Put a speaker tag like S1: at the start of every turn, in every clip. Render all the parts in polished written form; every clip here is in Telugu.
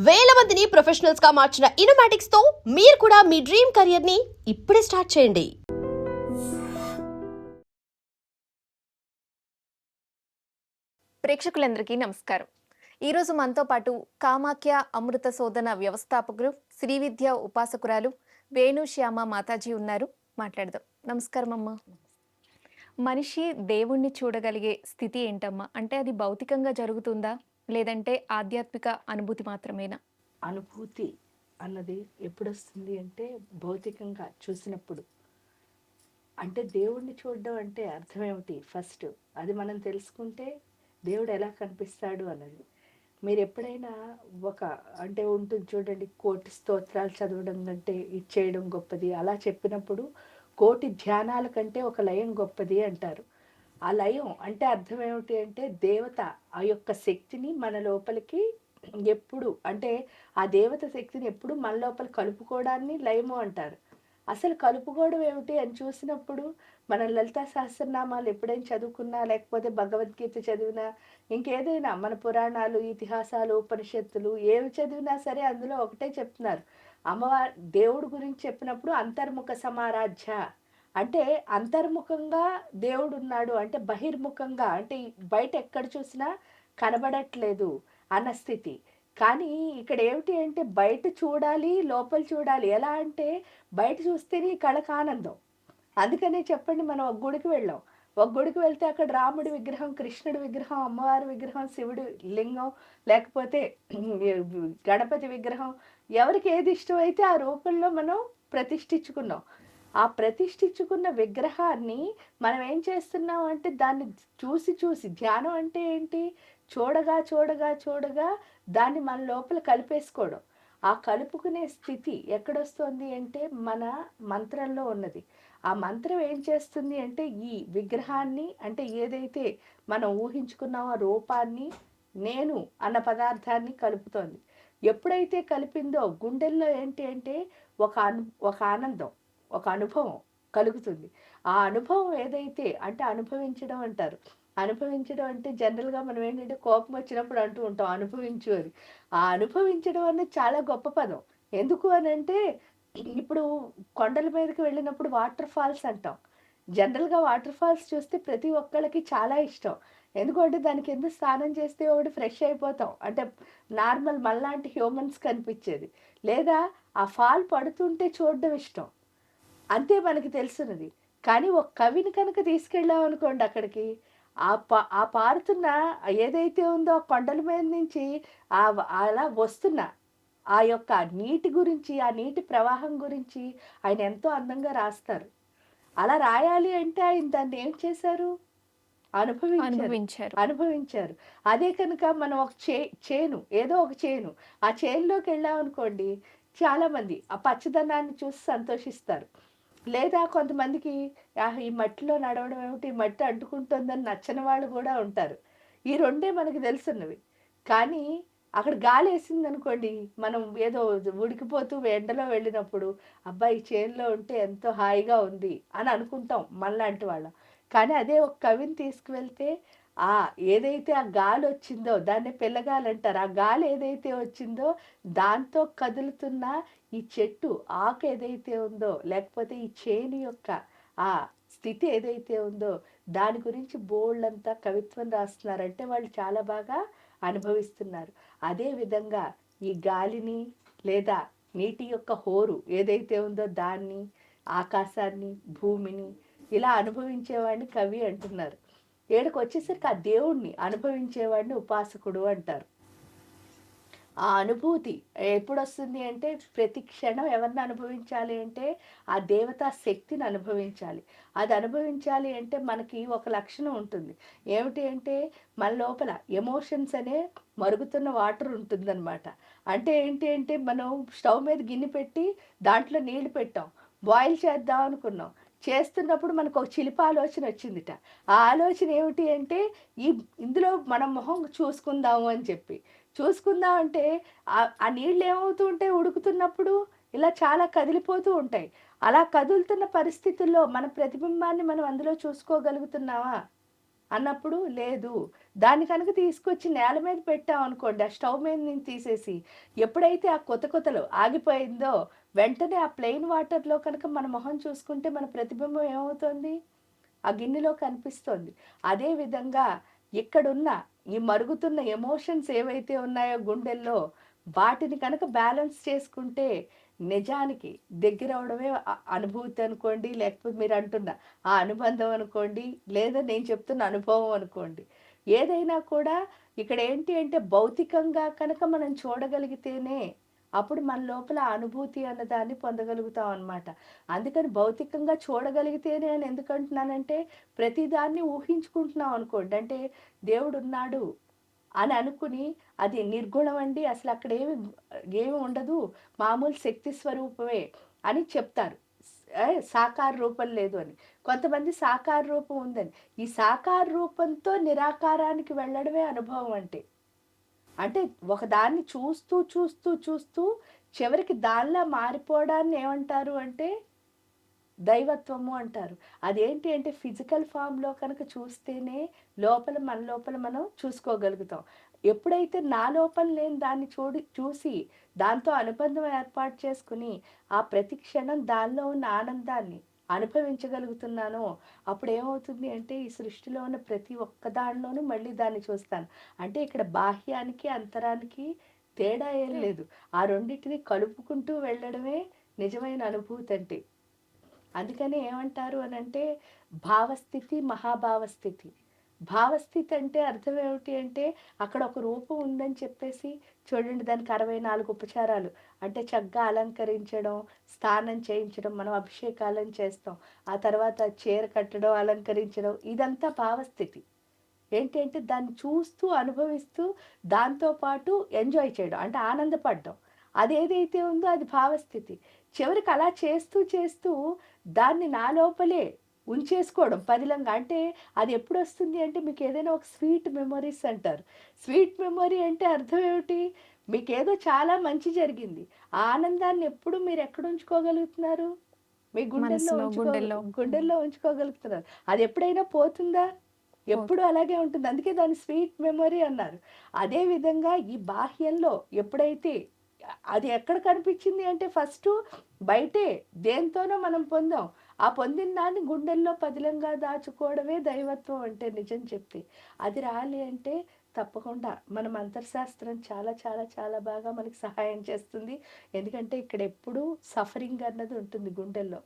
S1: వేల మందిని ప్రొఫెషనల్స్ గా మార్చిన ఇనోమాటిక్స్ తో మీరు కూడా మీ డ్రీమ్ కెరియర్ ని ఇప్పుడే స్టార్ట్ చేయండి.
S2: ప్రేక్షకులందరికీ నమస్కారం. ఈరోజు మనతో పాటు కామాఖ్య అమృత శోధన వ్యవస్థాపకులు, శ్రీ విద్య ఉపాసకురాలు వేణు శ్యామ మాతాజీ ఉన్నారు. మాట్లాడదాం. నమస్కారం అమ్మా. మనిషి దేవుణ్ణి చూడగలిగే స్థితి ఏంటమ్మా? అంటే అది భౌతికంగా జరుగుతుందా, లేదంటే ఆధ్యాత్మిక అనుభూతి మాత్రమేనా?
S3: అనుభూతి అన్నది ఎప్పుడు వస్తుంది అంటే భౌతికంగా చూసినప్పుడు. అంటే దేవుణ్ణి చూడడం అంటే అర్థం ఏమిటి? ఫస్ట్ అది మనం తెలుసుకుంటే దేవుడు ఎలా కనిపిస్తాడు అన్నది. మీరు ఎప్పుడైనా ఒక అంటే ఉంటుంది చూడండి, కోటి స్తోత్రాలు చదవడం కంటే ఇచ్చేయడం గొప్పది అలా చెప్పినప్పుడు కోటి ధ్యానాల కంటే ఒక లయం గొప్పది అంటారు. ఆ లయం అంటే అర్థం ఏమిటి అంటే దేవత ఆ యొక్క శక్తిని మన లోపలికి ఎప్పుడు అంటే ఆ దేవత శక్తిని ఎప్పుడు మన లోపల కలుపుకోవడాన్ని లయము అంటారు. అసలు కలుపుకోవడం ఏమిటి అని చూసినప్పుడు మన లలితా సహస్రనామాలు ఎప్పుడైనా చదువుకున్నా, లేకపోతే భగవద్గీత చదివినా, ఇంకేదైనా మన పురాణాలు, ఇతిహాసాలు, ఉపనిషత్తులు ఏవి చదివినా సరే అందులో ఒకటే చెప్తున్నారు. అమ్మవారి దేవుడు గురించి చెప్పినప్పుడు అంతర్ముఖ సమారాధ్య అంటే అంతర్ముఖంగా దేవుడు ఉన్నాడు, అంటే బహిర్ముఖంగా అంటే బయట ఎక్కడ చూసినా కనబడట్లేదు అన్న స్థితి. కానీ ఇక్కడ ఏమిటి అంటే బయట చూడాలి, లోపల చూడాలి. ఎలా అంటే బయట చూస్తేనే ఈ కళకు ఆనందం. అందుకనే చెప్పండి, మనం ఒక గుడికి వెళ్ళాం. ఒక గుడికి వెళ్తే అక్కడ రాముడి విగ్రహం, కృష్ణుడి విగ్రహం, అమ్మవారి విగ్రహం, శివుడి లింగం, లేకపోతే గణపతి విగ్రహం, ఎవరికి ఏది ఇష్టమైతే ఆ రూపంలో మనం ప్రతిష్ఠించుకున్నాం. ఆ ప్రతిష్ఠించుకున్న విగ్రహాన్ని మనం ఏం చేస్తున్నాం అంటే దాన్ని చూసి చూసి, ధ్యానం అంటే ఏంటి? చూడగా చూడగా చూడగా దాన్ని మన లోపల కలిపేసుకోవడం. ఆ కలుపుకునే స్థితి ఎక్కడొస్తుంది అంటే మన మంత్రంలో ఉన్నది. ఆ మంత్రం ఏం చేస్తుంది అంటే ఈ విగ్రహాన్ని అంటే ఏదైతే మనం ఊహించుకున్నామో ఆ రూపాన్ని, నేను అన్న పదార్థాన్ని కలుపుతోంది. ఎప్పుడైతే కలిపిందో గుండెల్లో ఏంటి అంటే ఒక ఆనందం, ఒక అనుభవం కలుగుతుంది. ఆ అనుభవం ఏదైతే అంటే అనుభవించడం అంటారు. అనుభవించడం అంటే జనరల్గా మనం ఏంటంటే కోపం వచ్చినప్పుడు అంటూ ఉంటాం అనుభవించు అని. ఆ అనుభవించడం అనేది చాలా గొప్ప పదం. ఎందుకు అని అంటే ఇప్పుడు కొండల మీదకి వెళ్ళినప్పుడు వాటర్ ఫాల్స్ అంటాం. జనరల్గా వాటర్ ఫాల్స్ చూస్తే ప్రతి ఒక్కళ్ళకి చాలా ఇష్టం. ఎందుకంటే దాని కింద స్నానం చేస్తే ఒకటి ఫ్రెష్ అయిపోతాం. అంటే నార్మల్ మనలాంటి హ్యూమన్స్ కనిపించేది. లేదా ఆ ఫాల్ పడుతుంటే చూడడం ఇష్టం. అంతే మనకి తెలుసున్నది. కానీ ఒక కవిని కనుక తీసుకెళ్ళామనుకోండి అక్కడికి, ఆ పారుతున్న ఏదైతే ఉందో ఆ కొండల మీద నుంచి అలా వస్తున్న ఆ యొక్క నీటి గురించి, ఆ నీటి ప్రవాహం గురించి ఆయన ఎంతో అందంగా రాస్తారు. అలా రాయాలి అంటే ఆయన దాన్ని ఏం చేశారు?
S2: అనుభవించారు.
S3: అనుభవించారు. అదే కనుక మనం ఒక చేను, ఏదో ఒక చేను, ఆ చేనులోకి వెళ్ళామనుకోండి, చాలామంది ఆ పచ్చదనాన్ని చూసి సంతోషిస్తారు. లేదా కొంతమందికి ఈ మట్టిలో నడవడం ఏమిటి, ఈ మట్టి అంటుకుంటుందని నచ్చని వాళ్ళు కూడా ఉంటారు. ఈ రెండే మనకి తెలుసున్నవి. కానీ అక్కడ గాలేసిందనుకోండి, మనం ఏదో ఉడికిపోతూ ఎండలో వెళ్ళినప్పుడు, అబ్బా! ఈ చేనులో ఉంటే ఎంతో హాయిగా ఉంది అని అనుకుంటాం మనలాంటి వాళ్ళం. కానీ అదే ఒక కవిని తీసుకువెళ్తే ఆ ఏదైతే ఆ గాలొచ్చిందో దాన్ని పిల్లగాలంటారు. ఆ గాలి ఏదైతే వచ్చిందో దాంతో కదులుతున్న ఈ చెట్టు ఆకు ఏదైతే ఉందో, లేకపోతే ఈ చేను యొక్క ఆ స్థితి ఏదైతే ఉందో దాని గురించి బోలెడంత కవిత్వం రాస్తున్నారంటే వాళ్ళు చాలా బాగా అనుభవిస్తున్నారు. అదే విధంగా ఈ గాలిని లేదా నీటి యొక్క హోరు ఏదైతే ఉందో దాన్ని, ఆకాశాన్ని, భూమిని ఇలా అనుభవించేవాడిని కవి అంటున్నారు. ఈడకొచ్చేసరికి ఆ దేవుణ్ణి అనుభవించేవాడిని ఉపాసకుడు అంటారు. ఆ అనుభూతి ఎప్పుడొస్తుంది అంటే ప్రతి క్షణం ఎవరిని అనుభవించాలి అంటే ఆ దేవతా శక్తిని అనుభవించాలి. అది అనుభవించాలి అంటే మనకి ఒక లక్షణం ఉంటుంది. ఏమిటి అంటే మన లోపల ఎమోషన్స్ అనే మరుగుతున్న వాటర్ ఉంటుందన్నమాట. అంటే ఏంటి అంటే మనం స్టవ్ మీద గిన్నె పెట్టి దాంట్లో నీళ్లు పెట్టాం, బాయిల్ చేద్దాం అనుకున్నాం. చేస్తున్నప్పుడు మనకు ఒక చిలిపి ఆలోచన వచ్చిందిట. ఆ ఆలోచన ఏమిటి అంటే ఇందులో మనం మొహం చూసుకుందాము అని చెప్పి చూసుకుందాం అంటే ఆ నీళ్ళు ఏమవుతూ ఉంటాయి ఉడుకుతున్నప్పుడు, ఇలా చాలా కదిలిపోతూ ఉంటాయి. అలా కదులుతున్న పరిస్థితుల్లో మన ప్రతిబింబాన్ని మనం అందులో చూసుకోగలుగుతున్నామా? అన్నప్పుడు లేదు. దాన్ని కనుక తీసుకొచ్చి నేల మీద పెట్టామనుకోండి, ఆ స్టవ్ మీద నుంచి తీసేసి, ఎప్పుడైతే ఆ కొతకొతలు ఆగిపోయిందో, వెంటనే ఆ ప్లెయిన్ వాటర్‌లో కనుక మన మొహం చూసుకుంటే మన ప్రతిబింబం ఏమవుతోంది? ఆ గిన్నెలో కనిపిస్తోంది. అదే విధంగా ఇక్కడున్న ఈ మరుగుతున్న ఎమోషన్స్ ఏవైతే ఉన్నాయో గుండెల్లో, వాటిని కనుక బ్యాలెన్స్ చేసుకుంటే నిజానికి దగ్గరవ్వడమే అనుభూతి అనుకోండి, లేకపోతే మీరంటున్న ఆ అనుబంధం అనుకోండి, లేదా నేను చెప్తున్న అనుభవం అనుకోండి. ఏదైనా కూడా ఇక్కడ ఏంటి అంటే భౌతికంగా కనుక మనం చూడగలిగితేనే అప్పుడు మన లోపల ఆ అనుభూతి అన్నదాన్ని పొందగలుగుతాం అన్నమాట. అందుకని భౌతికంగా చూడగలిగితేనే అని ఎందుకు అంటున్నానంటే, ప్రతిదాన్ని ఊహించుకుంటున్నాం అనుకోండి. అంటే దేవుడున్నాడు అని అనుకుని అది నిర్గుణం అండి. అసలక్కడ ఏమి ఉండదు. మామూలు శక్తి స్వరూపమే అని చెప్తారు. సాకార రూపం లేదు అని. కొంతమంది సాకార రూపం ఉందని. ఈ సాకార రూపంతో నిరాకారానికి వెళ్ళడమే అనుభవం అంటే. అంటే ఒకదాన్ని చూస్తూ, చూస్తూ, చూస్తూ చివరికి దానిలా మారిపోవడాన్ని ఏమంటారు అంటే దైవత్వము అంటారు. అదేంటి అంటే ఫిజికల్ ఫార్మ్‌లో కనుక చూస్తేనే మన లోపల మనం చూసుకోగలుగుతాం. ఎప్పుడైతే నా లోపల లేని దాన్ని చూసి దాంతో అనుబంధం ఏర్పాటు చేసుకొని, ఆ ప్రతి క్షణం దానిలో ఉన్న ఆనందాన్ని అనుభవించగలుగుతున్నానో, అప్పుడేమవుతుంది అంటే ఈ సృష్టిలో ఉన్న ప్రతి ఒక్క దానిలోనూ మళ్ళీ దాన్ని చూస్తాను. అంటే ఇక్కడ బాహ్యానికి, అంతరానికి తేడా ఏం లేదు. ఆ రెండిటిని కలుపుకుంటూ వెళ్ళడమే నిజమైన అనుభూతి అంటే. అందుకని ఏమంటారు అనంటే భావస్థితి, మహాభావస్థితి. భావస్థితి అంటే అర్థం ఏమిటి అంటే అక్కడ ఒక రూపం ఉందని చెప్పేసి చూడండి దానికి 64 ఉపచారాలు. అంటే చక్కగా అలంకరించడం, స్నానం చేయించడం, మనం అభిషేకాలను చేస్తాం. ఆ తర్వాత చీర కట్టడం, అలంకరించడం ఇదంతా భావస్థితి. ఏంటి అంటే దాన్ని చూస్తూ, అనుభవిస్తూ దాంతో పాటు ఎంజాయ్ చేయడం. అంటే ఆనందపడడం. అదేదైతే ఉందో అది భావస్థితి. చివరికి అలా చేస్తూ, చేస్తూ దాన్ని నా లోపలే ఉంచేసుకోవడం పదిలంగా. అంటే అది ఎప్పుడొస్తుంది అంటే మీకేదైనా ఒక స్వీట్ మెమోరీస్ అంటారు. స్వీట్ మెమొరీ అంటే అర్థం ఏమిటి? మీకేదో చాలా మంచి జరిగింది. ఆ ఆనందాన్ని ఎప్పుడు మీరెక్కడ ఉంచుకోగలుగుతున్నారు? మీ
S2: మనసులో, గుండెల్లో.
S3: గుండెల్లో ఉంచుకోగలుగుతున్నారు. అది ఎప్పుడైనా పోతుందా? ఎప్పుడు అలాగే ఉంటుంది. అందుకే దాన్ని స్వీట్ మెమొరీ అన్నారు. అదే విధంగా ఈ బాహ్యంలో ఎప్పుడైతే అది ఎక్కడ కనిపించింది అంటే ఫస్టు బయటే దేనితోనో మనం పొందాం. ఆ పొందిన దాన్ని గుండెల్లో పదిలంగా దాచుకోవడమే దైవత్వం అంటే నిజం చెప్తే. అది రాలి అంటే తప్పకుండా మనం అంతర్శాస్త్రం చాలా చాలా చాలా బాగా మనకి సహాయం చేస్తుంది. ఎందుకంటే ఇక్కడ ఎప్పుడూ సఫరింగ్ అన్నది ఉంటుంది గుండెల్లో.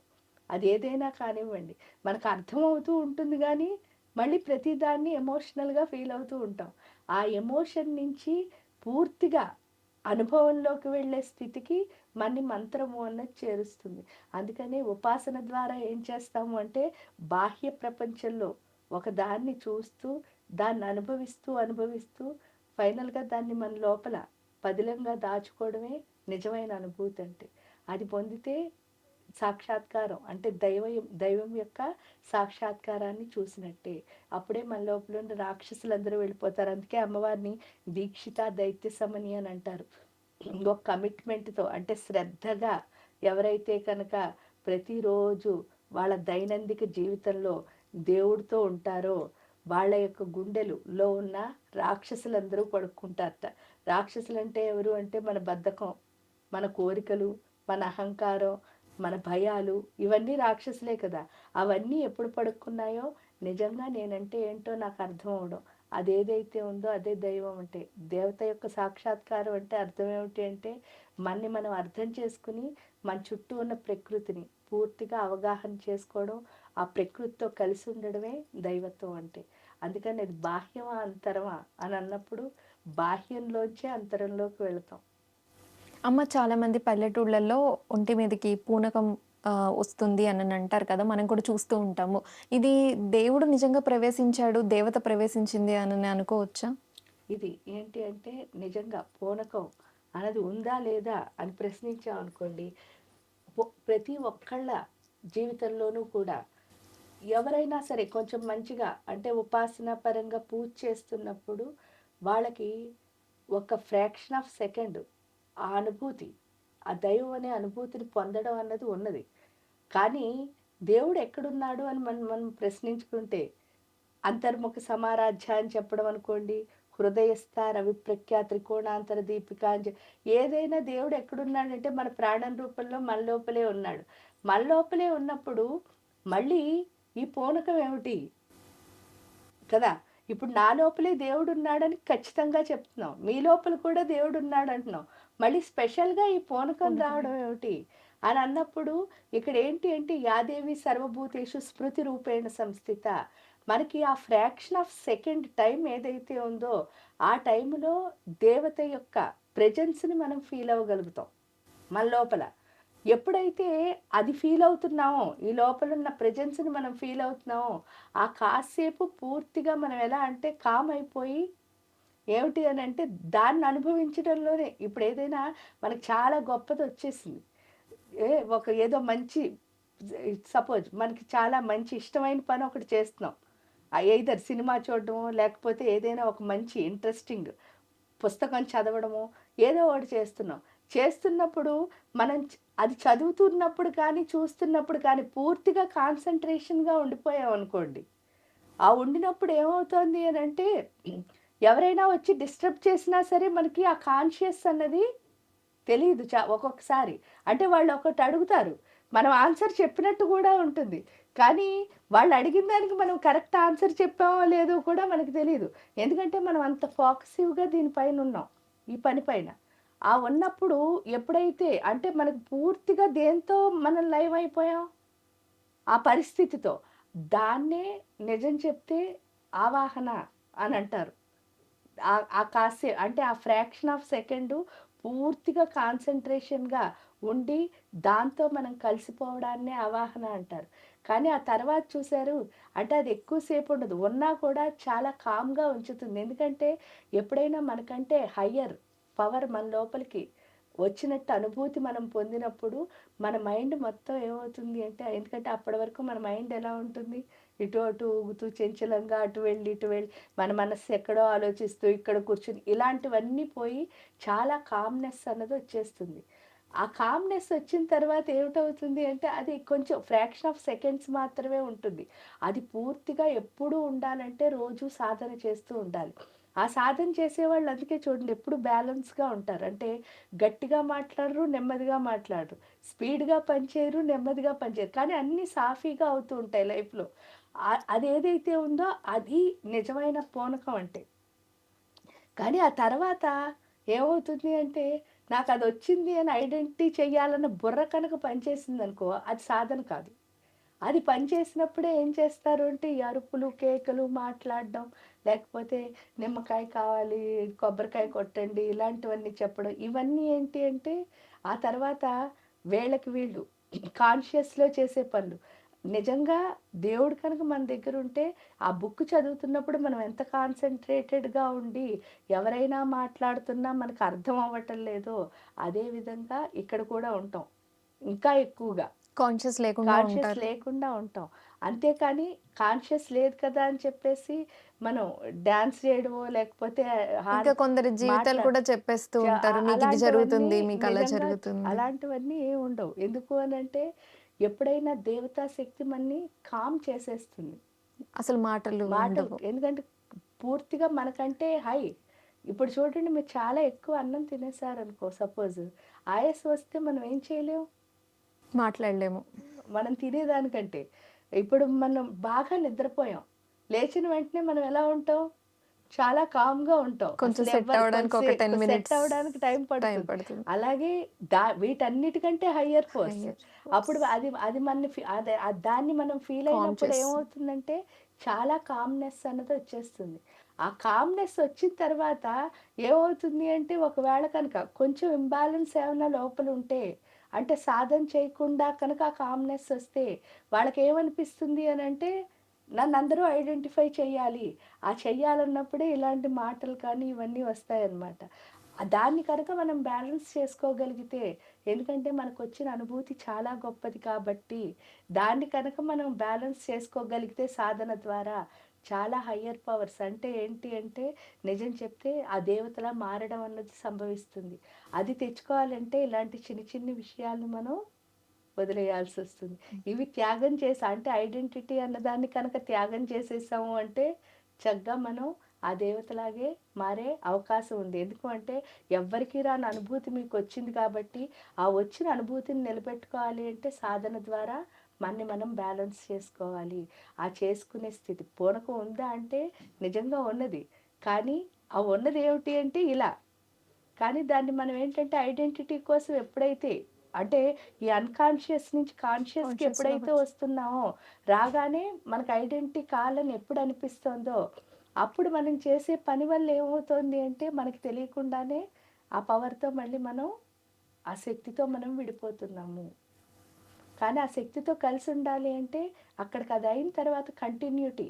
S3: అది ఏదైనా కానివ్వండి. మనకు అర్థమవుతూ ఉంటుంది గానీ మళ్ళీ ప్రతిదాన్ని ఎమోషనల్‌గా ఫీల్ అవుతూ ఉంటాం. ఆ ఎమోషన్ నుంచి పూర్తిగా అనుభవంలోకి వెళ్ళే స్థితికి మంత్రము అన్నది చేరుస్తుంది. అందుకని ఉపాసన ద్వారా ఏం చేస్తాము అంటే బాహ్య ప్రపంచంలో ఒక దాన్ని చూస్తూ, దాన్ని అనుభవిస్తూ, అనుభవిస్తూ ఫైనల్‌గా దాన్ని మన లోపల పదిలంగా దాచుకోవడమే నిజమైన అనుభూతి అంటే. అది పొందితే సాక్షాత్కారం అంటే దైవం యొక్క సాక్షాత్కారాన్ని చూసినట్టే. అప్పుడే మన లోపల ఉన్న రాక్షసులందరూ వెళ్ళిపోతారు. అందుకే అమ్మవారిని దీక్షిత దైత్య సమని అని అంటారు. ఒక కమిట్మెంట్‌తో అంటే శ్రద్ధగా ఎవరైతే కనుక ప్రతిరోజు వాళ్ళ దైనందిక జీవితంలో దేవుడితో ఉంటారో వాళ్ళ యొక్క గుండెలులో ఉన్న రాక్షసులందరూ పడుకుంటారట. రాక్షసులంటే ఎవరు అంటే మన బద్ధకం, మన కోరికలు, మన అహంకారం, మన భయాలు ఇవన్నీ రాక్షసులే కదా! అవన్నీ ఎప్పుడు పడుకున్నాయో నిజంగా నేనంటే ఏంటో నాకు అర్థం అవ్వడం. అదేదైతే ఉందో అదే దైవం అంటే. దేవత యొక్క సాక్షాత్కారం అంటే అర్థం ఏమిటి అంటే మనం అర్థం చేసుకుని మన చుట్టూ ఉన్న ప్రకృతిని పూర్తిగా అవగాహన చేసుకోవడం, ఆ ప్రకృతితో కలిసి ఉండడమే దైవత్వం అంటే. అందుకని అది బాహ్యమా, అంతరమా అని అన్నప్పుడు బాహ్యంలోంచే అంతరంలోకి వెళతాం.
S2: అమ్మ, చాలామంది పల్లెటూళ్ళల్లో ఒంటి మీదకి పూనకం వస్తుంది అని అంటారు కదా! మనం కూడా చూస్తూ ఉంటాము. ఇది దేవుడు నిజంగా ప్రవేశించాడు, దేవత ప్రవేశించింది అని అనుకోవచ్చా?
S3: ఇది ఏంటి అంటే నిజంగా పూనకం అన్నది ఉందా లేదా అని ప్రశ్నించామనుకోండి, ప్రతి ఒక్కళ్ళ జీవితంలోనూ కూడా ఎవరైనా సరే కొంచెం మంచిగా అంటే ఉపాసన పరంగా పూజ చేస్తున్నప్పుడు వాళ్ళకి ఒక ఫ్రాక్షన్ ఆఫ్ సెకండ్ ఆ అనుభూతి, ఆ దైవం అనే అనుభూతిని పొందడం అన్నది ఉన్నది. కానీ దేవుడు ఎక్కడున్నాడు అని మనం మనం ప్రశ్నించుకుంటే అంతర్ముఖ సమారాధ్య అని చెప్పడం అనుకోండి, హృదయస్థ రవిప్రఖ్య త్రికోణాంతర దీపిక అని ఏదైనా దేవుడు ఎక్కడున్నాడంటే మన ప్రాణం రూపంలో మన లోపలే ఉన్నాడు. మన లోపలే ఉన్నప్పుడు మళ్ళీ ఈ పూనకం ఏమిటి కదా. ఇప్పుడు నా లోపలే దేవుడు ఉన్నాడని ఖచ్చితంగా చెప్తున్నాం, మీ లోపల కూడా దేవుడు ఉన్నాడు అంటున్నాం. మళ్ళీ స్పెషల్గా ఈ పూనకం రావడం ఏమిటి అని అన్నప్పుడు ఇక్కడ ఏంటి అంటే యాదేవి సర్వభూతేషు స్మృతి రూపేణ సంస్థిత. మనకి ఆ ఫ్రాక్షన్ ఆఫ్ సెకండ్ టైం ఏదైతే ఉందో ఆ టైంలో దేవత యొక్క ప్రెజెన్స్ని మనం ఫీల్ అవ్వగలుగుతాం మన లోపల. ఎప్పుడైతే అది ఫీల్ అవుతున్నామో, ఈ లోపల ఉన్న ప్రెజెన్స్ని మనం ఫీల్ అవుతున్నామో, ఆ కాసేపు పూర్తిగా మనం ఎలా అంటే కామ్ అయిపోయి ఏమిటి అని అంటే దాన్ని అనుభవించడంలోనే ఇప్పుడు ఏదైనా మనకు చాలా గొప్పది వచ్చేసింది, ఏదో మంచి సపోజ్ మనకి చాలా మంచి ఇష్టమైన పని ఒకటి చేస్తున్నాం, ఎయిదర్ సినిమా చూడడమో లేకపోతే ఏదైనా ఒక మంచి ఇంట్రెస్టింగ్ పుస్తకం చదవడమో ఏదో ఒకటి చేస్తున్నప్పుడు మనం అది చదువుతున్నప్పుడు కానీ చూస్తున్నప్పుడు కానీ పూర్తిగా కాన్సన్ట్రేషన్గా ఉండిపోయాం అనుకోండి, ఆ ఉండినప్పుడు ఏమవుతుంది అని అంటే ఎవరైనా వచ్చి డిస్టర్బ్ చేసినా సరే మనకి ఆ కాన్షియస్ అన్నది తెలియదు ఒక్కొక్కసారి. అంటే వాళ్ళు ఒకటి అడుగుతారు, మనం ఆన్సర్ చెప్పినట్టు కూడా ఉంటుంది, కానీ వాళ్ళు అడిగిన దానికి మనం కరెక్ట్ ఆన్సర్ చెప్పామో లేదో కూడా మనకు తెలియదు. ఎందుకంటే మనం అంత ఫోకసివ్గా దీనిపైన ఉన్నాం, ఈ పని పైన. ఆ ఉన్నప్పుడు ఎప్పుడైతే అంటే మనకు పూర్తిగా దేంతో మనం లైవ్ అయిపోయాం ఆ పరిస్థితితో, దాన్నే నిజం చెప్తే ఆవాహన అని అంటారు. ఆ కాసే అంటే ఆ ఫ్రాక్షన్ ఆఫ్ సెకండు పూర్తిగా కాన్సన్ట్రేషన్గా ఉండి దాంతో మనం కలిసిపోవడాన్నే అవాహన అంటారు. కానీ ఆ తర్వాత చూశారు అంటే అది ఎక్కువసేపు ఉండదు, ఉన్నా కూడా చాలా కామ్గా ఉంచుతుంది. ఎందుకంటే ఎప్పుడైనా మనకంటే హయ్యర్ పవర్ మన లోపలికి వచ్చినట్టు అనుభూతి మనం పొందినప్పుడు మన మైండ్ మొత్తం ఏమవుతుంది అంటే, ఎందుకంటే అప్పటి వరకు మన మైండ్ ఎలా ఉంటుంది, ఇటు అటు ఊగుతూ చంచలంగా అటు వెళ్ళి ఇటు వెళ్ళి మన మనస్సు ఎక్కడో ఆలోచిస్తూ ఇక్కడ కూర్చుని ఇలాంటివన్నీ పోయి చాలా కామ్నెస్ అన్నది వచ్చేస్తుంది. ఆ కామ్నెస్ వచ్చిన తర్వాత ఏమిటవుతుంది అంటే అది కొంచెం ఫ్రాక్షన్ ఆఫ్ సెకండ్స్ మాత్రమే ఉంటుంది. అది పూర్తిగా ఎప్పుడూ ఉండాలంటే రోజు సాధన చేస్తూ ఉండాలి. ఆ సాధన చేసేవాళ్ళు అందుకే చూడండి ఎప్పుడు బ్యాలెన్స్గా ఉంటారు. అంటే గట్టిగా మాట్లాడరు, నెమ్మదిగా మాట్లాడరు, స్పీడ్గా పనిచేయరు, నెమ్మదిగా పనిచేయరు, కానీ అన్నీ సాఫీగా అవుతూ ఉంటాయి లైఫ్లో. అది ఏదైతే ఉందో అది నిజమైన పూనకం అంటే. కానీ ఆ తర్వాత ఏమవుతుంది అంటే నాకు అది వచ్చింది అని ఐడెంటిటీ చేయాలన్న బుర్ర కనుక పనిచేసింది అనుకో అది సాధన కాదు. అది పనిచేసినప్పుడే ఏం చేస్తారు అంటే ఈ అరుపులు కేకలు మాట్లాడడం, లేకపోతే నిమ్మకాయ కావాలి కొబ్బరికాయ కొట్టండి ఇలాంటివన్నీ చెప్పడం, ఇవన్నీ ఏంటి అంటే ఆ తర్వాత వీళ్ళకి వీళ్ళు కాన్షియస్లో చేసే పనులు. నిజంగా దేవుడు కనుక మన దగ్గర ఉంటే ఆ బుక్ చదువుతున్నప్పుడు మనం ఎంత కాన్సన్ట్రేటెడ్గా ఉండి ఎవరైనా మాట్లాడుతున్నా మనకు అర్థం అవ్వటం లేదో అదే విధంగా ఇక్కడ కూడా ఉంటాం ఇంకా ఎక్కువగా
S2: కాన్షియస్ లేకుండా
S3: కాన్షియస్
S2: ఉంటారు.
S3: లేకుండా ఉంటాం. అంతేకాని కాన్షియస్ లేదు కదా అని చెప్పేసి మనం డాన్స్ చేయడమో లేకపోతే
S2: ఇంకా కొందరి జీవితాలు
S3: మాట్లా
S2: కూడా చెప్పేస్తూ ఉంటారు. మీకు ఇది
S3: అలాంటివన్నీ
S2: జరుగుతుంది, మీకు అలా
S3: నిజంగా
S2: జరుగుతుంది.
S3: అలాంటివన్నీ ఏమి ఉండవు. ఎందుకు అనంటే ఎప్పుడైనా దేవతా శక్తి మనని కామ్ చేసేస్తుంది.
S2: అసలు మాటలు
S3: మాటలు
S2: ఉండవు.
S3: ఎందుకంటే పూర్తిగా మనకంటే హై. ఇప్పుడు చూడండి మీరు చాలా ఎక్కువ అన్నం తినేసారనుకో సపోజ్, ఆయాసం వస్తే మనం ఏం చేయలేం,
S2: మాట్లాడలేము.
S3: మనం తినేదానికంటే. ఇప్పుడు మనం బాగా నిద్రపోయాం, లేచిన వెంటనే మనం ఎలా ఉంటాం, చాలా కామ్గా ఉంటాం.
S2: కొంచెం
S3: అసలు
S2: సెట్
S3: ఎవ్వరు
S2: అవ్వడానికి ఒక 10
S3: సెట్
S2: మినిట్స్
S3: అవ్వడానికి టైం
S2: టైం
S3: పడుతుంది.
S2: పడుతుంది.
S3: అలాగే వీటన్నిటికంటే హయ్యర్ ఫోర్స్.
S2: హయ్యర్
S3: అప్పుడు అది అది మన అదే దాన్ని మనం ఫీల్ అయినప్పుడు
S2: కాన్షియస్.
S3: ఏమవుతుందంటే చాలా కామ్నెస్ అన్నది వచ్చేస్తుంది. ఆ కామ్నెస్ వచ్చిన తర్వాత ఏమవుతుంది అంటే ఒకవేళ కనుక కొంచెం ఇంబ్యాలెన్స్ ఏమైనా లోపల ఉంటే, అంటే సాధన చేయకుండా కనుక ఆ కామ్నెస్ వస్తే వాళ్ళకి ఏమనిపిస్తుంది అని అంటే నన్ను అందరూ ఐడెంటిఫై చేయాలి, ఆ చెయ్యాలన్నప్పుడే ఇలాంటి మాటలు కానీ ఇవన్నీ వస్తాయన్నమాట. దాన్ని కనుక మనం బ్యాలెన్స్ చేసుకోగలిగితే, ఎందుకంటే మనకు వచ్చిన అనుభూతి చాలా గొప్పది కాబట్టి దాన్ని కనుక మనం బ్యాలెన్స్ చేసుకోగలిగితే సాధన ద్వారా చాలా హయ్యర్ పవర్స్ అంటే ఏంటి అంటే నిజం చెప్తే ఆ దేవతలా మారడం అన్నది సంభవిస్తుంది. అది తెచ్చుకోవాలంటే ఇలాంటి చిన్న చిన్న విషయాలను మనం వదిలేయాల్సి వస్తుంది. ఇవి త్యాగం చేసి అంటే ఐడెంటిటీ అన్నదాన్ని కనుక త్యాగం చేసేసాము అంటే చక్కగా మనం ఆ దేవతలాగే మారే అవకాశం ఉంది. ఎందుకు అంటే ఎవ్వరికీ రాని అనుభూతి మీకు వచ్చింది కాబట్టి ఆ వచ్చిన అనుభూతిని నిలబెట్టుకోవాలి అంటే సాధన ద్వారా మనని మనం బ్యాలెన్స్ చేసుకోవాలి. ఆ చేసుకునే స్థితి పూనకం ఉందా అంటే నిజంగా ఉన్నది. కానీ ఆ ఉన్నది ఏమిటి అంటే ఇలా. కానీ దాన్ని మనం ఏంటంటే ఐడెంటిటీ కోసం ఎప్పుడైతే అంటే ఈ అన్‌కాన్షియస్ నుంచి కాన్షియస్‌కి
S2: Conscious
S3: ఎప్పుడైతే
S2: లోకి
S3: వస్తున్నామో రాగానే మనకు ఐడెంటిటీ కావాలని ఎప్పుడు అనిపిస్తుందో అప్పుడు మనం చేసే పని వల్ల ఏమవుతుంది అంటే మనకి తెలియకుండానే ఆ పవర్‌తో మళ్ళీ మనం ఆ శక్తితో మనం విడిపోతున్నాము. కానీ ఆ శక్తితో కలిసి ఉండాలి అంటే అక్కడికి అది అయిన తర్వాత కంటిన్యూటీ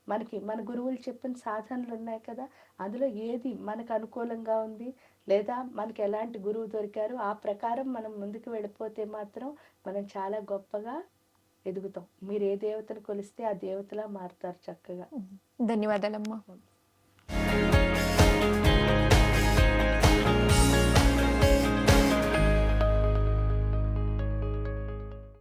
S3: మనకి మన గురువులు చెప్పిన సాధనలు ఉన్నాయి కదా, అందులో ఏది మనకు అనుకూలంగా ఉంది లేదా మనకి ఎలాంటి గురువు దొరికారు ఆ ప్రకారం మనం ముందుకు వెళ్ళిపోతే మాత్రం మనం చాలా గొప్పగా ఎదుగుతాం. మీరు ఏ దేవతను కొలిస్తే ఆ దేవతలా మారుతారు చక్కగా.
S2: ధన్యవాదాలమ్మా.